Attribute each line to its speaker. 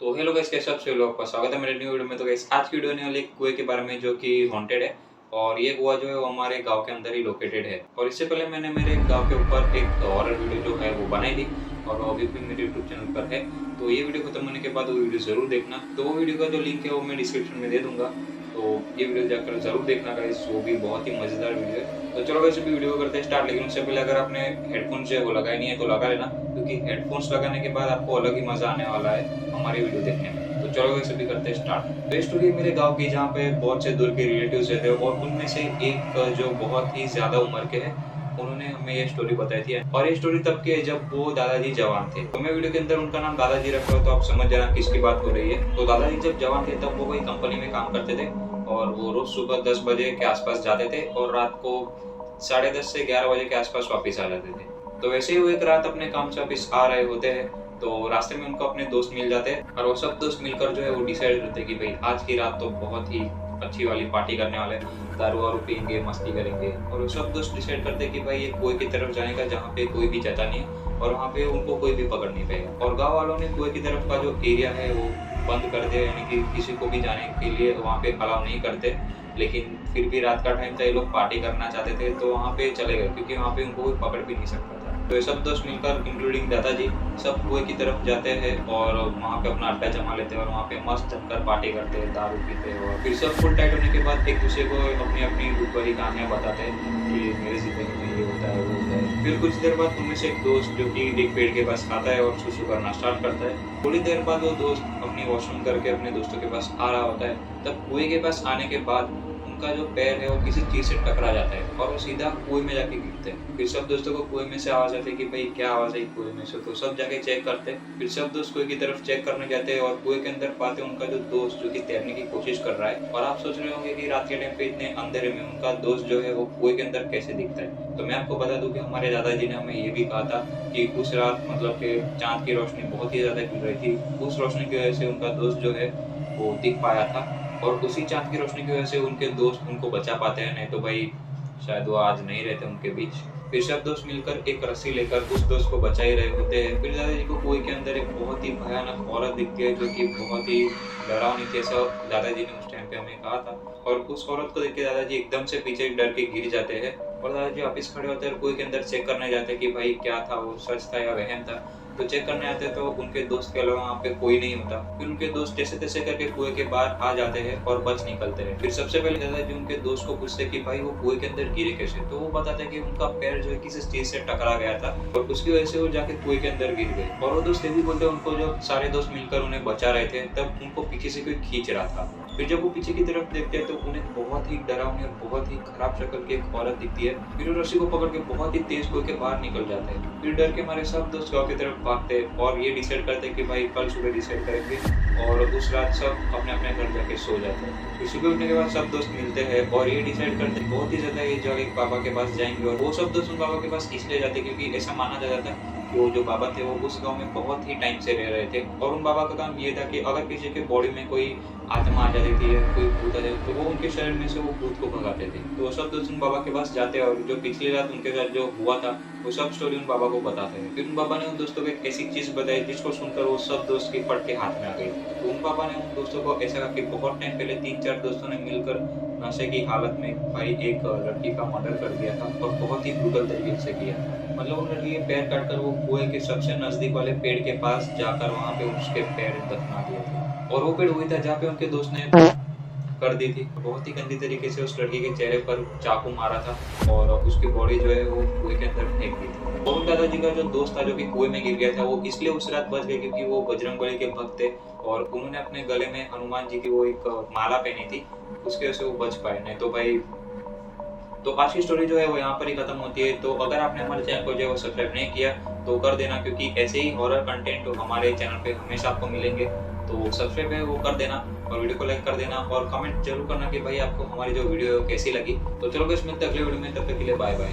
Speaker 1: तो hello guys, कैसे आप सभी लोग का स्वागत है मेरे न्यू वीडियो में। तो गाइस आज की वीडियो होने वाली एक कुएं के बारे में जो कि हॉन्टेड है और ये कुआं जो है वो हमारे गांव के अंदर ही लोकेटेड है। और इससे पहले मैंने मेरे गांव के ऊपर एक हॉरर वीडियो जो है वो बनाई थी और वो अभी भी मेरे यूट्यूब चैनल पर है। तो ये वीडियो खत्म होने के बाद वो वीडियो जरूर देखना। तो वो वीडियो का जो लिंक है वो मैं डिस्क्रिप्शन में दे दूंगा, तो ये वीडियो जाकर जरूर देखना गाइस, वो भी बहुत ही मजेदार वीडियो है। तो चलो वैसे भी वीडियो को करते हैं स्टार्ट, लेकिन उससे पहले अगर आपने हेडफोन्स जो है वो लगाए नहीं है तो लगा लेना, क्योंकि हेडफोन्स लगाने के बाद आपको अलग ही मजा आने वाला है हमारी वीडियो देखने में। तो चलो वैसे भी करते हैं स्टार्ट। तो ये स्टोरी मेरे गांव की, जहाँ पे बहुत से दूर के रिलेटिव्स रहते हैं और उनमें से एक जो बहुत ही ज्यादा उम्र के हैं, उन्होंने हमें ये स्टोरी बताई थी। और ये स्टोरी तब की है जब वो दादाजी जवान थे। तो मैं वीडियो के अंदर उनका नाम दादाजी रख रहा हूँ, तो आप समझ जाना किसकी बात हो रही है। तो दादाजी जब जवान थे तब वो कोई कंपनी में काम करते थे और वो रोज सुबह 10 बजे के आसपास जाते थे और रात को 10:30 से 11 बजे के आसपास वापिस आ जाते थे। तो वैसे ही वो एक रात अपने काम से वापिस आ रहे होते हैं, तो रास्ते में उनको अपने दोस्त मिल जाते हैं और वो सब दोस्त मिलकर जो है वो डिसाइड करते हैं कि भाई आज की रात तो बहुत ही अच्छी वाली पार्टी करने वाले हैं, दारू वारू पियेंगे, मस्ती करेंगे। और वो सब दोस्त डिसाइड करते हैं कि भाई ये कुएं की तरफ जाने का, जहाँ पे कोई भी जाता नहीं है और वहाँ पे उनको कोई भी पकड़ नहीं पाएगा। और गाँव वालों ने कुएं की तरफ का जो एरिया है वो बंद कर दिया, यानी कि किसी को भी जाने के लिए वहाँ पे अलाउ नहीं करते। लेकिन फिर भी रात का टाइम था, ये लोग पार्टी करना चाहते थे तो वहाँ पे चले गए, क्योंकि वहाँ पे उनको कोई पकड़ भी नहीं सकता था। तो ये सब दोस्त मिलकर इंक्लूडिंग दादाजी सब कुएं की तरफ जाते हैं और वहाँ पे अपना अड्डा जमा लेते हैं और वहाँ पे मस्त जमकर पार्टी करते हैं, दारू पीते हैं। और फिर सब फुल टाइट होने के बाद एक दूसरे को अपनी अपनी ऊपर ही कहानियाँ बताते हैं कि मेरे जिंदगी में ये होता है, वो होता है। फिर कुछ देर बाद उनमें से एक दोस्त जो कि एक पेड़ के पास आता है और सुसु करना स्टार्ट करता है। थोड़ी देर बाद वो दोस्त अपनी वॉशरूम करके अपने दोस्तों के पास आ रहा होता है। तब कुएं के पास आने के बाद उनका जो पैर है वो किसी चीज से टकरा जाता है और वो सीधा कुएं में जाके गिरते हैं। फिर सब दोस्तों को कुएं में से आवाज आती है कि भाई क्या आवाज आई कुएं में से। तो सब जाके चेक करते हैं। फिर सब दोस्त कुएं की तरफ चेक करने जाते हैं और कुएं के अंदर पाते हैं उनका जो दोस्त जो कि तैरने की कोशिश कर रहा है। और आप सोच रहे होंगे कि रात के टाइम पे इतने अंधेरे में उनका दोस्त जो है वो कुएं के अंदर कैसे दिखता है। तो मैं आपको बता दूं कि हमारे दादाजी ने हमें ये भी कहा था कि उस रात मतलब कि चांद की रोशनी बहुत ही ज्यादा गिर रही थी, उस रोशनी की वजह से उनका दोस्त जो है वो दिख पाया था और उसी चाँद की रोशनी की वजह से उनके दोस्त उनको बचा पाते हैं, नहीं तो भाई शायद वो आज नहीं रहते उनके बीच। फिर सब दोस्त मिलकर एक रस्सी लेकर उस दोस्त को बचा ही रहे होते हैं। फिर दादाजी को कुएं के अंदर एक बहुत ही भयानक औरत दिखती है जो कि बहुत ही डरावनी थी, ऐसा दादाजी ने उस टाइम पे हमें कहा था। और उस औरत को देख के दादाजी एकदम से पीछे डर के गिर जाते हैं और दादाजी वापिस खड़े होते हैं और कुएं के अंदर चेक करने जाते हैं कि भाई क्या था, वो सच था या वहम था। तो चेक करने आते तो उनके दोस्त के अलावा वहाँ पे कोई नहीं होता। फिर उनके दोस्त जैसे तैसे करके कुएं के बाहर आ जाते हैं और बच निकलते हैं। फिर सबसे पहले दादाजी उनके दोस्त को पूछते कि भाई वो कुएं के अंदर गिरे कैसे। तो वो बताते हैं कि उनका पैर जो है किसी चीज से टकरा गया था और उसकी वजह से वो जाके कुएं के अंदर गिर गए। और वो दोस्त ये भी बोलते उनको, जब सारे दोस्त मिलकर उन्हें बचा रहे थे तब उनको पीछे से कोई खींच रहा था। फिर जब वो पीछे की तरफ देखते हैं तो उन्हें बहुत ही डरावनी और बहुत ही खराब शक्ल की एक औरत दिखती है। फिर वो रस्सी को पकड़ के बहुत ही तेज कुएं के बाहर निकल जाते हैं। फिर डर के मारे सब दोस्त गाँव की तरफ भागते हैं और ये डिसाइड करते हैं कि भाई कल सुबह डिसाइड करेंगे। और उस रात सब अपने अपने घर जाके सो जाते हैं। फिर सुबह उठने के बाद सब दोस्त मिलते हैं और ये डिसाइड करते हैं बहुत ही ज्यादा ये जगह एक बाबा के पास जाएंगे। और वो सब दोस्त उन बाबा के पास इसलिए जाते क्योंकि ऐसा माना जाता था कि वो जो बाबा थे वो उस गांव में बहुत ही टाइम से रह रहे थे और उन बाबा का काम ये था कि अगर किसी के बॉडी में कोई आत्मा आ जाती थी या कोई भूत आ जाती तो वो उनके शरीर में से वो भूत को भगाते थे। तो वो सब दोस्त उन बाबा के पास जाते हैं और जो पिछली रात उनके साथ जो हुआ था वो सब स्टोरी उन बाबा को बताते हैं। फिर उन बाबा ने उन दोस्तों को एक ऐसी चीज बताई जिसको सुनकर वो सब दोस्त की फट के हाथ में आ गई। तो उन बाबा ने उन दोस्तों को ऐसा कहा कि बहुत टाइम पहले 3-4 दोस्तों ने मिलकर नशे की हालत में भाई एक लड़की का मर्डर कर दिया था और बहुत ही ब्रूटल तरीके से किया। मतलब उन लड़की के पैर काटकर वो कुएं के सबसे नजदीक वाले पेड़ के पास जाकर वहां पे उसके पैर दफना दिए थे। और वो पेड़ वही था जहाँ पे उनके दोस्त ने कर दी थी। बहुत ही गंदी तरीके से उस लड़की के चेहरे पर चाकू मारा था और उसकी बॉडी जो है वो कुएं के अंदर फेंक दी थी। और दादाजी का जो दोस्त था जो कि कुएं में गिर गया था वो इसलिए उस रात बच गए क्योंकि वो बजरंगबली के भक्त थे और उन्होंने अपने गले में हनुमान जी की वो एक माला पहनी थी, उसके वजह से वो बच पाए, नहीं तो भाई। तो आज की स्टोरी जो है वो यहाँ पर ही खत्म होती है। तो अगर आपने हमारे चैनल को जो है वो सब्सक्राइब नहीं किया तो कर देना, क्योंकि ऐसे ही हॉरर कंटेंट हमारे चैनल पे हमेशा आपको मिलेंगे। तो सब्सक्राइब है वो कर देना और वीडियो को लाइक कर देना और कमेंट जरूर करना कि भाई आपको हमारी जो वीडियो है वो कैसी लगी। तो चलो गाइस, मिलते हैं अगले वीडियो में, तब तक के लिए बाय बाय।